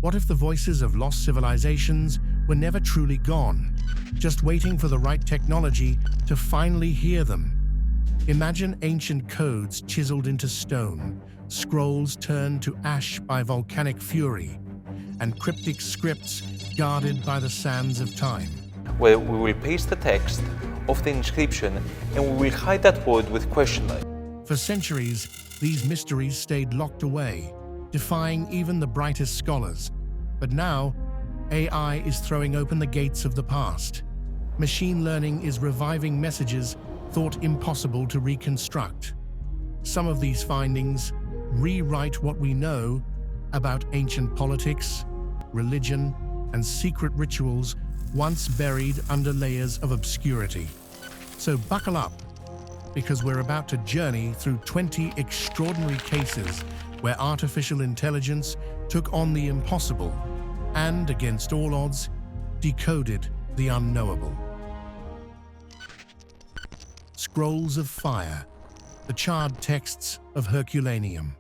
What if the voices of lost civilizations were never truly gone, just waiting for the right technology to finally hear them? Imagine ancient codes chiseled into stone, scrolls turned to ash by volcanic fury, and cryptic scripts guarded by the sands of time. Where we will paste the text of the inscription and we will hide that word with question mark. For centuries, these mysteries stayed locked away, defying even the brightest scholars. But now, AI is throwing open the gates of the past. Machine learning is reviving messages thought impossible to reconstruct. Some of these findings rewrite what we know about ancient politics, religion, and secret rituals once buried under layers of obscurity. So buckle up, because we're about to journey through 20 extraordinary cases where artificial intelligence took on the impossible and, against all odds, decoded the unknowable. Scrolls of Fire, the charred texts of Herculaneum.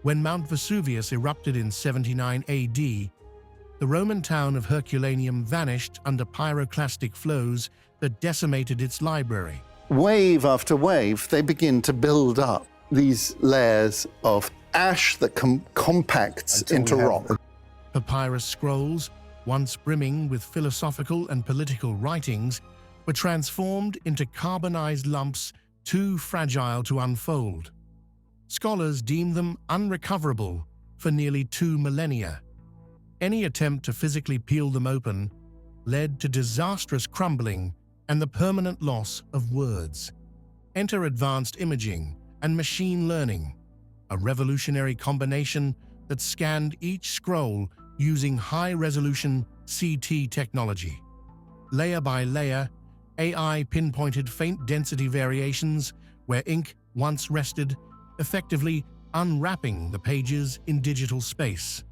When Mount Vesuvius erupted in 79 AD, the Roman town of Herculaneum vanished under pyroclastic flows that decimated its library. Wave after wave, they begin to build up these layers of ash that compacts into rock. Papyrus scrolls, once brimming with philosophical and political writings, were transformed into carbonized lumps too fragile to unfold. Scholars deemed them unrecoverable for nearly 2 millennia. Any attempt to physically peel them open led to disastrous crumbling and the permanent loss of words. Enter advanced imaging and machine learning, a revolutionary combination that scanned each scroll using high-resolution CT technology. Layer by layer, AI pinpointed faint density variations where ink once rested, effectively unwrapping the pages in digital space.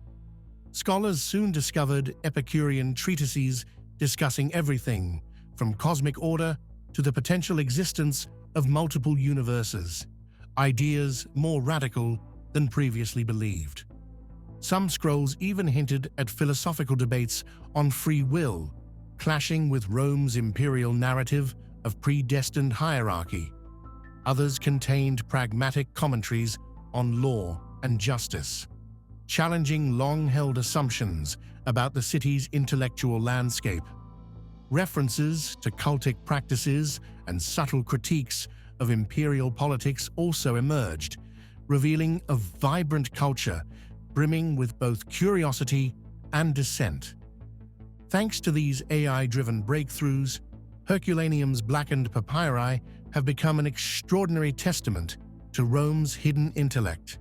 Scholars soon discovered Epicurean treatises discussing everything from cosmic order to the potential existence of multiple universes, ideas more radical than previously believed. Some scrolls even hinted at philosophical debates on free will, clashing with Rome's imperial narrative of predestined hierarchy. Others contained pragmatic commentaries on law and justice, challenging long-held assumptions about the city's intellectual landscape. References to cultic practices and subtle critiques of imperial politics also emerged, revealing a vibrant culture brimming with both curiosity and dissent. Thanks to these AI-driven breakthroughs, Herculaneum's blackened papyri have become an extraordinary testament to Rome's hidden intellect,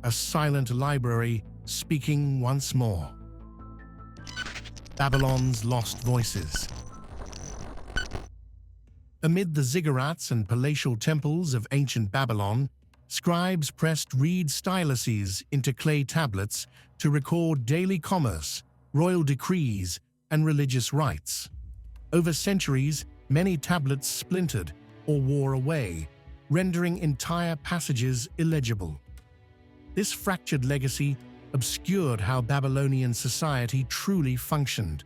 a silent library speaking once more. Babylon's Lost Voices. Amid the ziggurats and palatial temples of ancient Babylon, scribes pressed reed styluses into clay tablets to record daily commerce, royal decrees, and religious rites. Over centuries, many tablets splintered or wore away, rendering entire passages illegible. This fractured legacy obscured how Babylonian society truly functioned,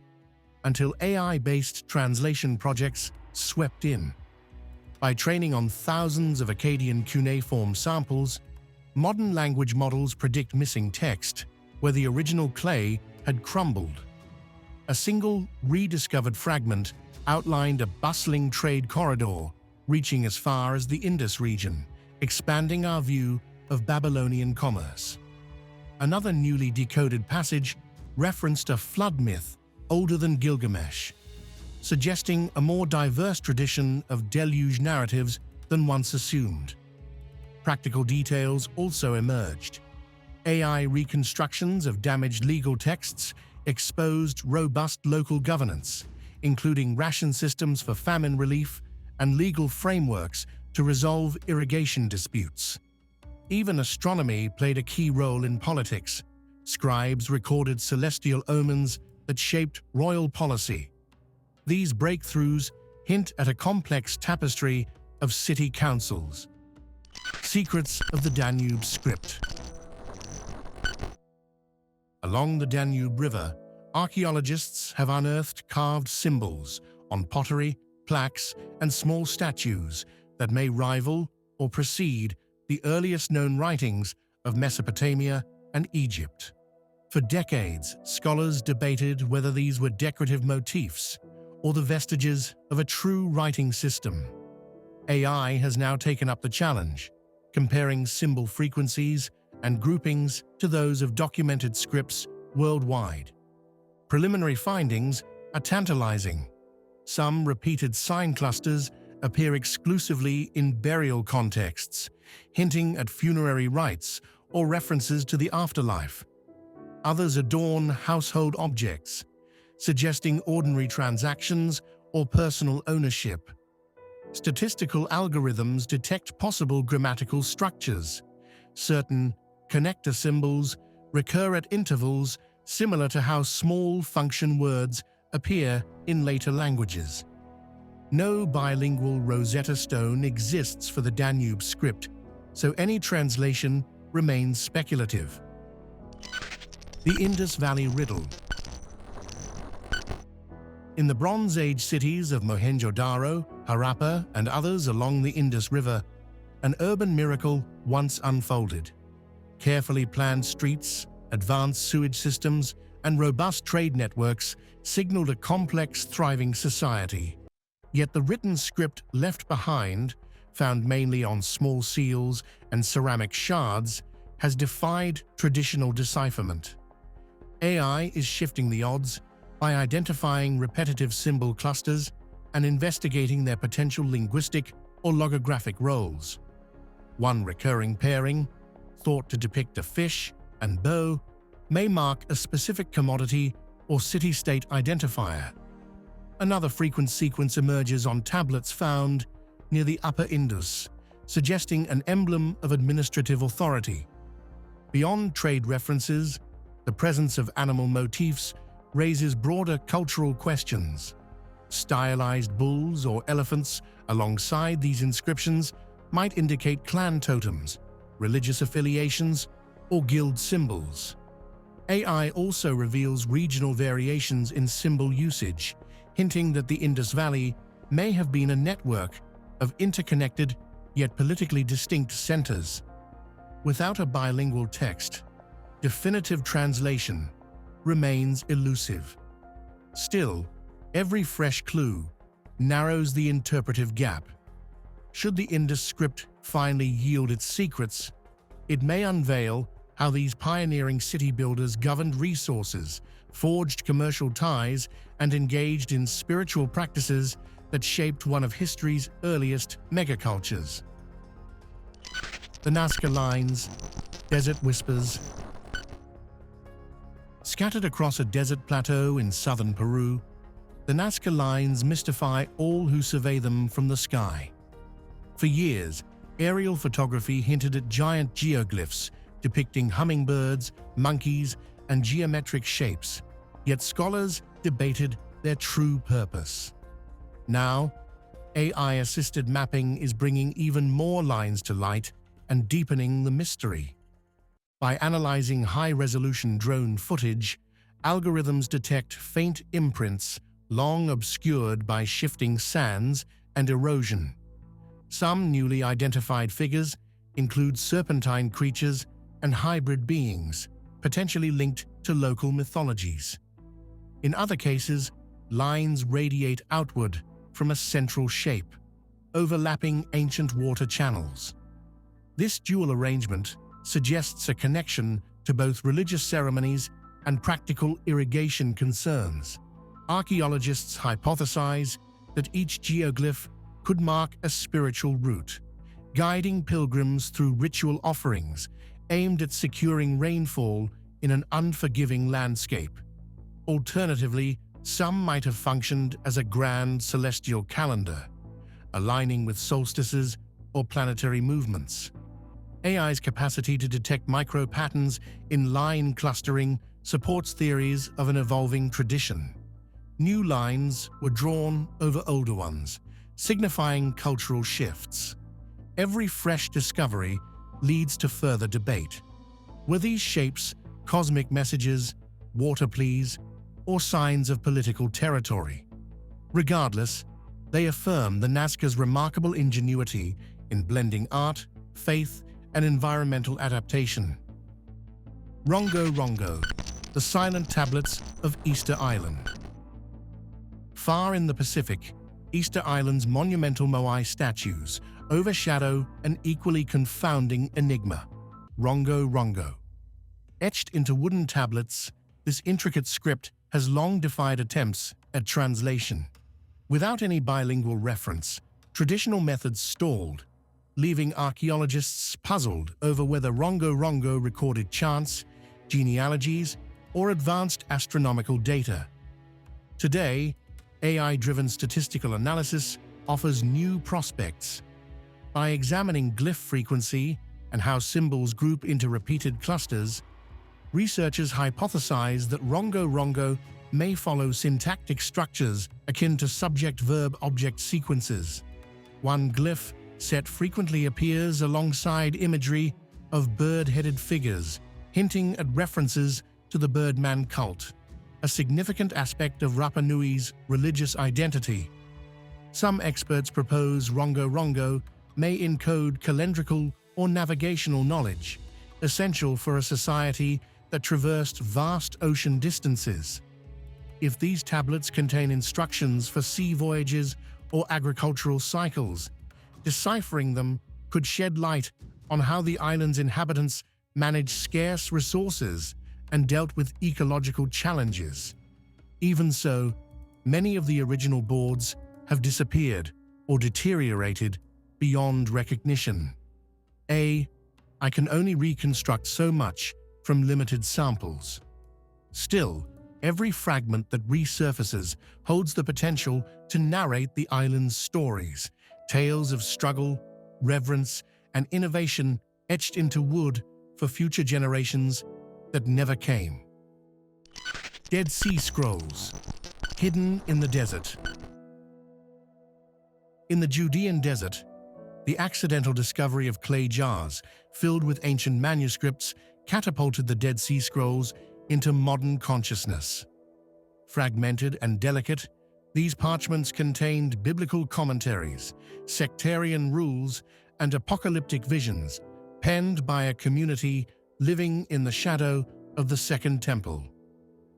until AI-based translation projects swept in. By training on thousands of Akkadian cuneiform samples, modern language models predict missing text where the original clay had crumbled. A single rediscovered fragment outlined a bustling trade corridor reaching as far as the Indus region, expanding our view of Babylonian commerce. Another newly decoded passage referenced a flood myth older than Gilgamesh, suggesting a more diverse tradition of deluge narratives than once assumed. Practical details also emerged. AI reconstructions of damaged legal texts exposed robust local governance, including ration systems for famine relief and legal frameworks to resolve irrigation disputes. Even astronomy played a key role in politics. Scribes recorded celestial omens that shaped royal policy. These breakthroughs hint at a complex tapestry of city councils. Secrets of the Danube script. Along the Danube River, archaeologists have unearthed carved symbols on pottery, plaques, and small statues that may rival or precede the earliest known writings of Mesopotamia and Egypt. For decades, scholars debated whether these were decorative motifs or the vestiges of a true writing system. AI has now taken up the challenge, comparing symbol frequencies and groupings to those of documented scripts worldwide. Preliminary findings are tantalizing. Some repeated sign clusters appear exclusively in burial contexts, hinting at funerary rites or references to the afterlife. Others adorn household objects, suggesting ordinary transactions or personal ownership. Statistical algorithms detect possible grammatical structures. Certain connector symbols recur at intervals similar to how small function words appear in later languages. No bilingual Rosetta Stone exists for the Danube script, so any translation remains speculative. The Indus Valley Riddle. In the Bronze Age cities of Mohenjo-Daro, Harappa, and others along the Indus River, an urban miracle once unfolded. Carefully planned streets, advanced sewage systems, and robust trade networks signaled a complex, thriving society. Yet the written script left behind, found mainly on small seals and ceramic shards, has defied traditional decipherment. AI is shifting the odds by identifying repetitive symbol clusters and investigating their potential linguistic or logographic roles. One recurring pairing, thought to depict a fish and bow, may mark a specific commodity or city-state identifier. Another frequent sequence emerges on tablets found near the Upper Indus, suggesting an emblem of administrative authority. Beyond trade references, the presence of animal motifs raises broader cultural questions. Stylized bulls or elephants alongside these inscriptions might indicate clan totems, religious affiliations, or guild symbols. AI also reveals regional variations in symbol usage, hinting that the Indus Valley may have been a network of interconnected yet politically distinct centers. Without a bilingual text, definitive translation remains elusive. Still, every fresh clue narrows the interpretive gap. Should the Indus script finally yield its secrets, it may unveil how these pioneering city builders governed resources, forged commercial ties, and engaged in spiritual practices that shaped one of history's earliest megacultures. The Nazca Lines, Desert Whispers. Scattered across a desert plateau in southern Peru, the Nazca Lines mystify all who survey them from the sky. For years, aerial photography hinted at giant geoglyphs depicting hummingbirds, monkeys, and geometric shapes, yet scholars debated their true purpose. Now, AI-assisted mapping is bringing even more lines to light and deepening the mystery. By analyzing high-resolution drone footage, algorithms detect faint imprints long obscured by shifting sands and erosion. Some newly identified figures include serpentine creatures and hybrid beings, potentially linked to local mythologies. In other cases, lines radiate outward from a central shape, overlapping ancient water channels. This dual arrangement suggests a connection to both religious ceremonies and practical irrigation concerns. Archaeologists hypothesize that each geoglyph could mark a spiritual route, guiding pilgrims through ritual offerings aimed at securing rainfall in an unforgiving landscape. Alternatively, some might have functioned as a grand celestial calendar, aligning with solstices or planetary movements. AI's capacity to detect micro-patterns in line clustering supports theories of an evolving tradition. New lines were drawn over older ones, signifying cultural shifts. Every fresh discovery leads to further debate. Were these shapes cosmic messages, water pleas, or signs of political territory. Regardless, they affirm the Nazca's remarkable ingenuity in blending art, faith, and environmental adaptation. Rongo Rongo, the silent tablets of Easter Island. Far in the Pacific, Easter Island's monumental Moai statues overshadow an equally confounding enigma, Rongo Rongo. Etched into wooden tablets, this intricate script has long defied attempts at translation. Without any bilingual reference, traditional methods stalled, leaving archaeologists puzzled over whether Rongo Rongo recorded chants, genealogies, or advanced astronomical data. Today, AI-driven statistical analysis offers new prospects. By examining glyph frequency and how symbols group into repeated clusters, researchers hypothesize that Rongo Rongo may follow syntactic structures akin to subject-verb-object sequences. One glyph set frequently appears alongside imagery of bird-headed figures, hinting at references to the Birdman cult, a significant aspect of Rapa Nui's religious identity. Some experts propose Rongo Rongo may encode calendrical or navigational knowledge, essential for a society that traversed vast ocean distances. If these tablets contain instructions for sea voyages or agricultural cycles, deciphering them could shed light on how the island's inhabitants managed scarce resources and dealt with ecological challenges. Even so, many of the original boards have disappeared or deteriorated beyond recognition. I can only reconstruct so much from limited samples. Still, every fragment that resurfaces holds the potential to narrate the island's stories, tales of struggle, reverence, and innovation etched into wood for future generations that never came. Dead Sea Scrolls, hidden in the desert. In the Judean desert, the accidental discovery of clay jars filled with ancient manuscripts catapulted the Dead Sea Scrolls into modern consciousness. Fragmented and delicate, these parchments contained biblical commentaries, sectarian rules, and apocalyptic visions, penned by a community living in the shadow of the Second Temple.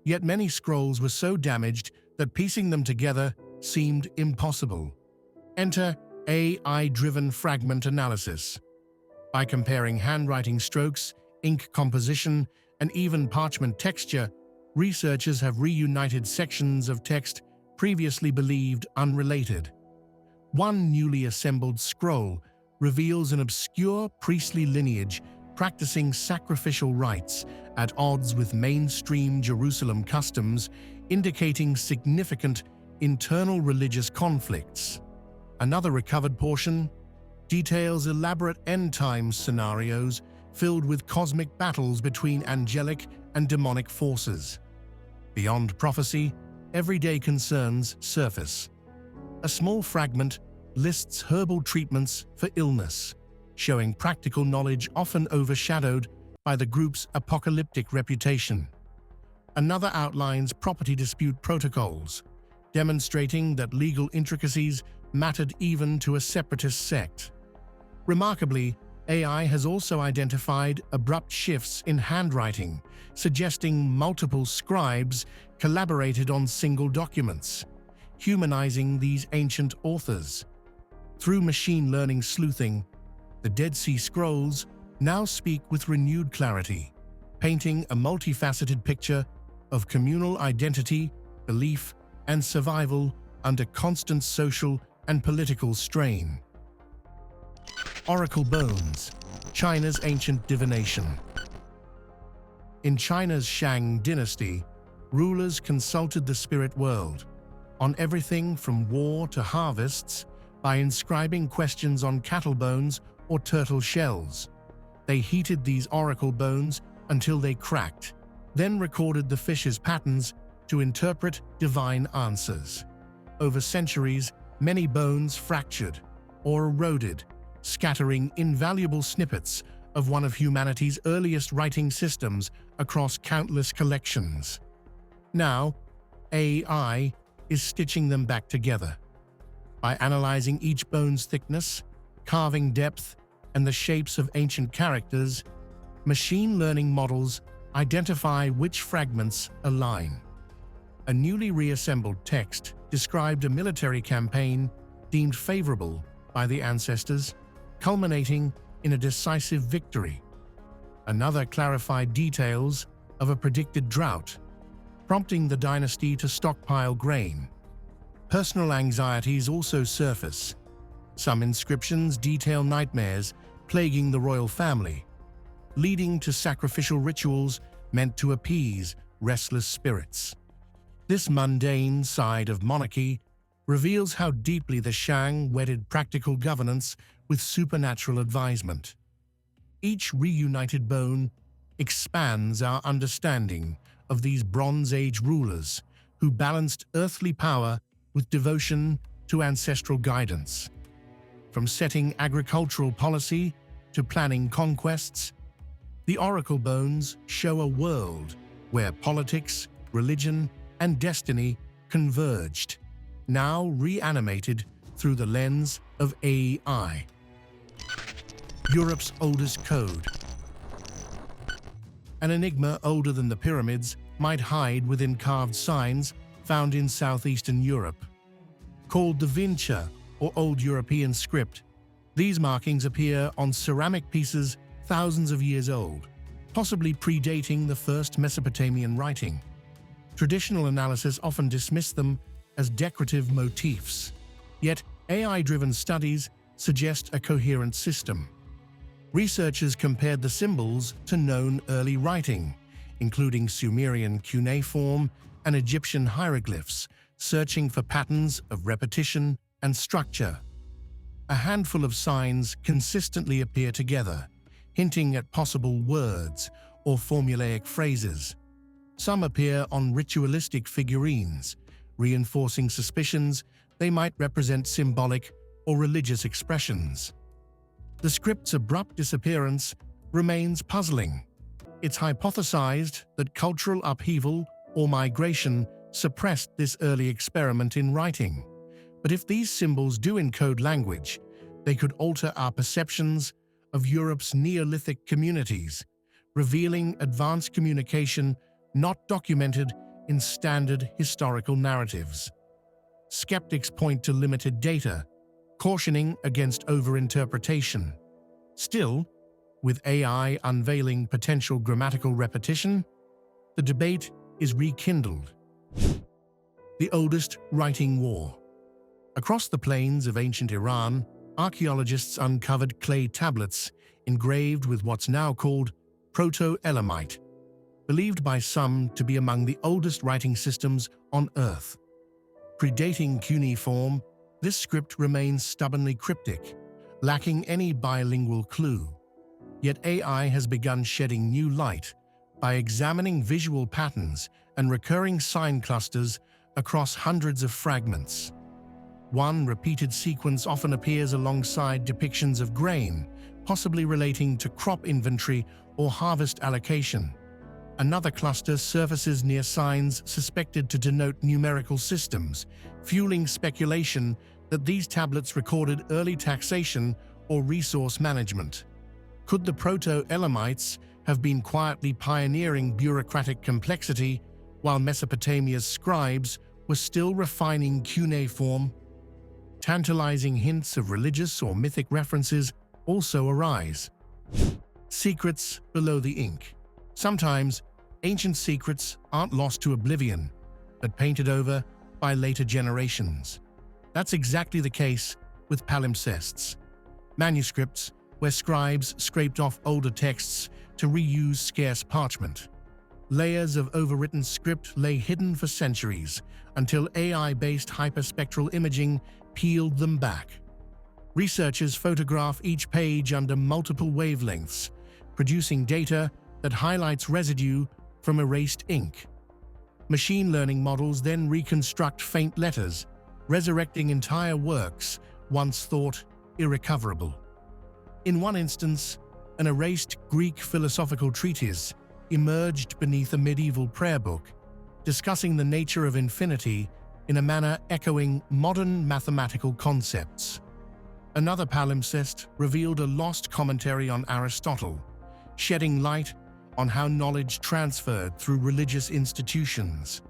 Yet many scrolls were so damaged that piecing them together seemed impossible. Enter AI-driven fragment analysis. By comparing handwriting strokes, ink composition, and even parchment texture, researchers have reunited sections of text previously believed unrelated. One newly assembled scroll reveals an obscure priestly lineage practicing sacrificial rites at odds with mainstream Jerusalem customs, indicating significant internal religious conflicts. Another recovered portion details elaborate end-times scenarios filled with cosmic battles between angelic and demonic forces. Beyond prophecy, everyday concerns surface. A small fragment lists herbal treatments for illness, showing practical knowledge often overshadowed by the group's apocalyptic reputation. Another outlines property dispute protocols, demonstrating that legal intricacies mattered even to a separatist sect. Remarkably, AI has also identified abrupt shifts in handwriting, suggesting multiple scribes collaborated on single documents, humanizing these ancient authors. Through machine learning sleuthing, the Dead Sea Scrolls now speak with renewed clarity, painting a multifaceted picture of communal identity, belief, and survival under constant social and political strain. Oracle Bones, China's ancient divination. In China's Shang dynasty, rulers consulted the spirit world on everything from war to harvests by inscribing questions on cattle bones or turtle shells. They heated these oracle bones until they cracked, then recorded the fish's patterns to interpret divine answers. Over centuries, many bones fractured or eroded, scattering invaluable snippets of one of humanity's earliest writing systems across countless collections. Now, AI is stitching them back together. By analyzing each bone's thickness, carving depth, and the shapes of ancient characters, machine learning models identify which fragments align. A newly reassembled text described a military campaign deemed favorable by the ancestors, culminating in a decisive victory. Another clarified details of a predicted drought, prompting the dynasty to stockpile grain. Personal anxieties also surface. Some inscriptions detail nightmares plaguing the royal family, leading to sacrificial rituals meant to appease restless spirits. This mundane side of monarchy reveals how deeply the Shang wedded practical governance with supernatural advisement. Each reunited bone expands our understanding of these Bronze Age rulers who balanced earthly power with devotion to ancestral guidance. From setting agricultural policy to planning conquests, the oracle bones show a world where politics, religion, and destiny converged, now reanimated through the lens of AI. Europe's oldest code. An enigma older than the pyramids might hide within carved signs found in southeastern Europe. Called the Vincha, or Old European script, these markings appear on ceramic pieces thousands of years old, possibly predating the first Mesopotamian writing. Traditional analysis often dismissed them as decorative motifs, yet AI-driven studies suggest a coherent system. Researchers compared the symbols to known early writing, including Sumerian cuneiform and Egyptian hieroglyphs, searching for patterns of repetition and structure. A handful of signs consistently appear together, hinting at possible words or formulaic phrases. Some appear on ritualistic figurines, reinforcing suspicions they might represent symbolic or religious expressions. The script's abrupt disappearance remains puzzling. It's hypothesized that cultural upheaval or migration suppressed this early experiment in writing. But if these symbols do encode language, they could alter our perceptions of Europe's Neolithic communities, revealing advanced communication not documented in standard historical narratives. Skeptics point to limited data, cautioning against overinterpretation. Still, with AI unveiling potential grammatical repetition, the debate is rekindled. The oldest writing war. Across the plains of ancient Iran, archaeologists uncovered clay tablets engraved with what's now called Proto-Elamite, believed by some to be among the oldest writing systems on Earth. Predating cuneiform, this script remains stubbornly cryptic, lacking any bilingual clue. Yet AI has begun shedding new light by examining visual patterns and recurring sign clusters across hundreds of fragments. One repeated sequence often appears alongside depictions of grain, possibly relating to crop inventory or harvest allocation. Another cluster surfaces near signs suspected to denote numerical systems, fueling speculation that these tablets recorded early taxation or resource management. Could the Proto-Elamites have been quietly pioneering bureaucratic complexity while Mesopotamia's scribes were still refining cuneiform? Tantalizing hints of religious or mythic references also arise. Secrets below the ink. Sometimes, ancient secrets aren't lost to oblivion, but painted over by later generations. That's exactly the case with palimpsests, manuscripts where scribes scraped off older texts to reuse scarce parchment. Layers of overwritten script lay hidden for centuries until AI-based hyperspectral imaging peeled them back. Researchers photograph each page under multiple wavelengths, producing data that highlights residue from erased ink. Machine learning models then reconstruct faint letters, resurrecting entire works once thought irrecoverable. In one instance, An erased Greek philosophical treatise emerged beneath a medieval prayer book, discussing the nature of infinity in a manner echoing modern mathematical concepts. Another palimpsest revealed a lost commentary on Aristotle, shedding light on how knowledge transferred through religious institutions.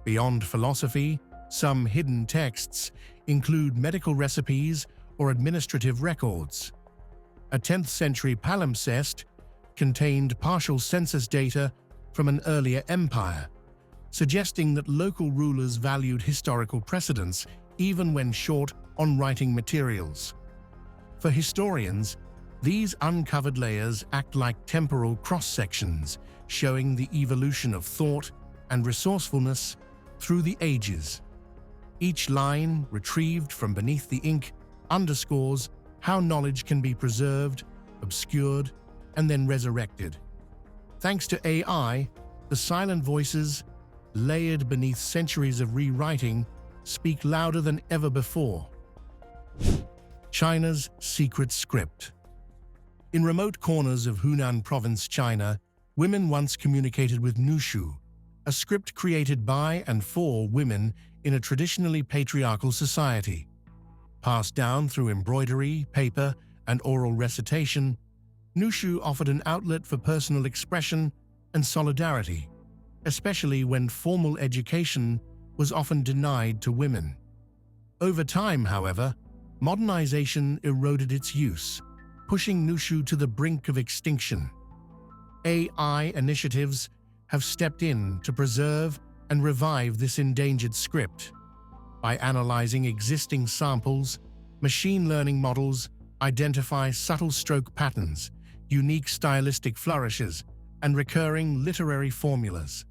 Beyond philosophy, some hidden texts include medical recipes or administrative records. A 10th century palimpsest contained partial census data from an earlier empire, suggesting that local rulers valued historical precedents even when short on writing materials. For historians, these uncovered layers act like temporal cross-sections, showing the evolution of thought and resourcefulness through the ages. Each line, retrieved from beneath the ink, underscores how knowledge can be preserved, obscured, and then resurrected. Thanks to AI, the silent voices, layered beneath centuries of rewriting, speak louder than ever before. China's secret script. In remote corners of Hunan Province, China, women once communicated with Nushu, a script created by and for women in a traditionally patriarchal society. Passed down through embroidery, paper, and oral recitation, Nushu offered an outlet for personal expression and solidarity, especially when formal education was often denied to women. Over time, however, modernization eroded its use, pushing Nushu to the brink of extinction. AI initiatives have stepped in to preserve and revive this endangered script. By analyzing existing samples, machine learning models identify subtle stroke patterns, unique stylistic flourishes, and recurring literary formulas.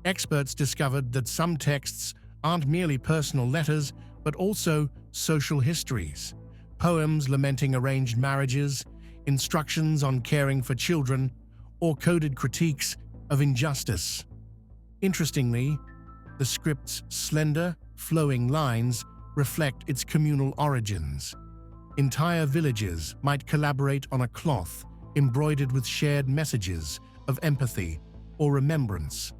Experts discovered that some texts aren't merely personal letters, but also social histories, poems lamenting arranged marriages, instructions on caring for children, or coded critiques of injustice. Interestingly, the script's slender, flowing lines reflect its communal origins. Entire villages might collaborate on a cloth embroidered with shared messages of empathy or remembrance.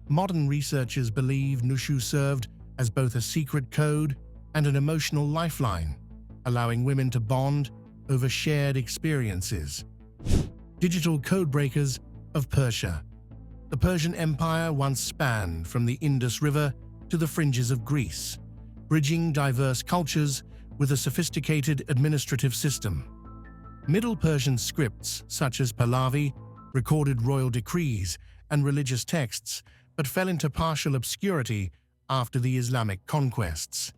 Modern researchers believe Nushu served as both a secret code and an emotional lifeline, allowing women to bond over shared experiences. Digital codebreakers of Persia. The Persian Empire once spanned from the Indus River to the fringes of Greece, bridging diverse cultures with a sophisticated administrative system. Middle Persian scripts, such as Pahlavi, recorded royal decrees and religious texts, but fell into partial obscurity after the Islamic conquests.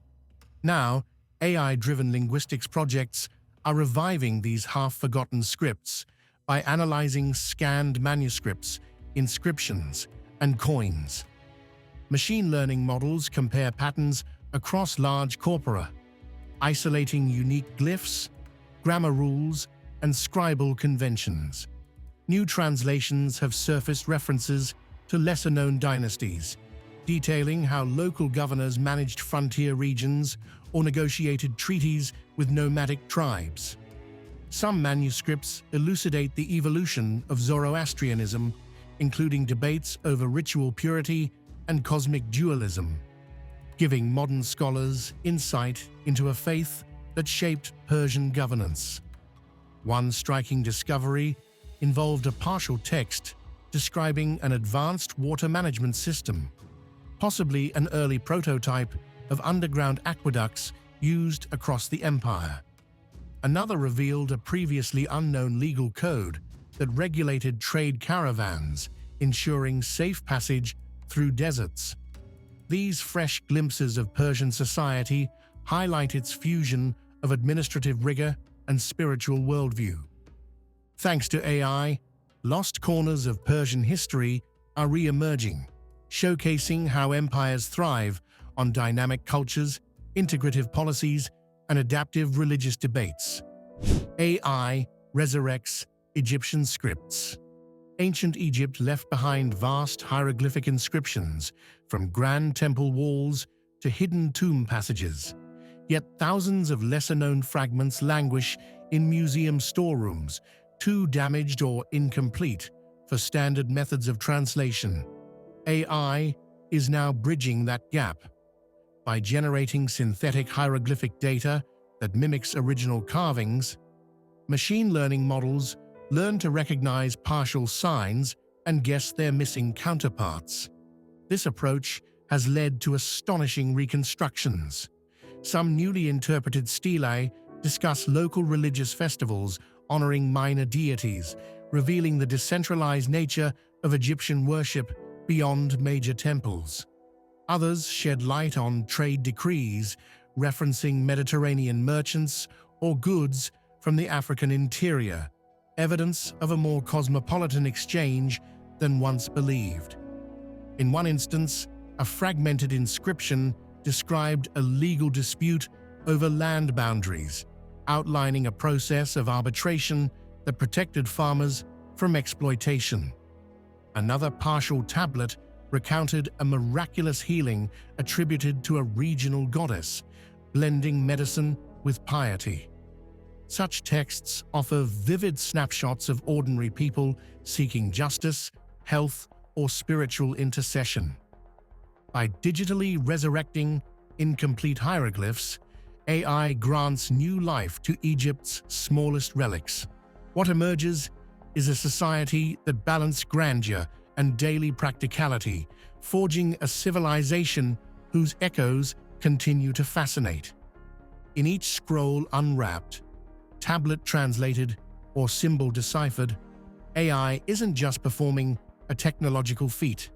Now, AI-driven linguistics projects are reviving these half-forgotten scripts by analyzing scanned manuscripts, inscriptions, and coins. Machine learning models compare patterns across large corpora, isolating unique glyphs, grammar rules, and scribal conventions. New translations have surfaced references to lesser-known dynasties, detailing how local governors managed frontier regions or negotiated treaties with nomadic tribes. Some manuscripts elucidate the evolution of Zoroastrianism, including debates over ritual purity and cosmic dualism, giving modern scholars insight into a faith that shaped Persian governance. One striking discovery involved a partial text describing an advanced water management system, possibly an early prototype of underground aqueducts used across the empire. Another revealed a previously unknown legal code that regulated trade caravans, ensuring safe passage through deserts. These fresh glimpses of Persian society highlight its fusion of administrative rigor and spiritual worldview. Thanks to AI, lost corners of Persian history are re-emerging, showcasing how empires thrive on dynamic cultures, integrative policies, and adaptive religious debates. AI resurrects Egyptian scripts. Ancient Egypt left behind vast hieroglyphic inscriptions, from grand temple walls to hidden tomb passages. Yet thousands of lesser-known fragments languish in museum storerooms, too damaged or incomplete for standard methods of translation. AI is now bridging that gap. By generating synthetic hieroglyphic data that mimics original carvings, machine learning models learn to recognize partial signs and guess their missing counterparts. This approach has led to astonishing reconstructions. Some newly interpreted stelae discuss local religious festivals honoring minor deities, revealing the decentralized nature of Egyptian worship beyond major temples. Others shed light on trade decrees, referencing Mediterranean merchants or goods from the African interior, evidence of a more cosmopolitan exchange than once believed. In one instance, a fragmented inscription described a legal dispute over land boundaries, outlining a process of arbitration that protected farmers from exploitation. Another partial tablet recounted a miraculous healing attributed to a regional goddess, blending medicine with piety. Such texts offer vivid snapshots of ordinary people seeking justice, health, or spiritual intercession. By digitally resurrecting incomplete hieroglyphs, AI grants new life to Egypt's smallest relics. What emerges is a society that balances grandeur and daily practicality, forging a civilization whose echoes continue to fascinate. In each scroll unwrapped, tablet translated, or symbol deciphered, AI isn't just performing a technological feat.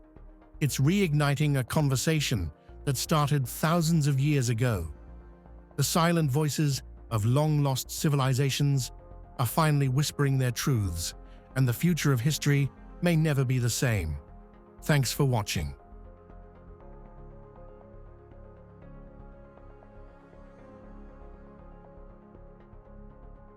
It's reigniting a conversation that started thousands of years ago. The silent voices of long-lost civilizations are finally whispering their truths, and the future of history may never be the same. Thanks for watching.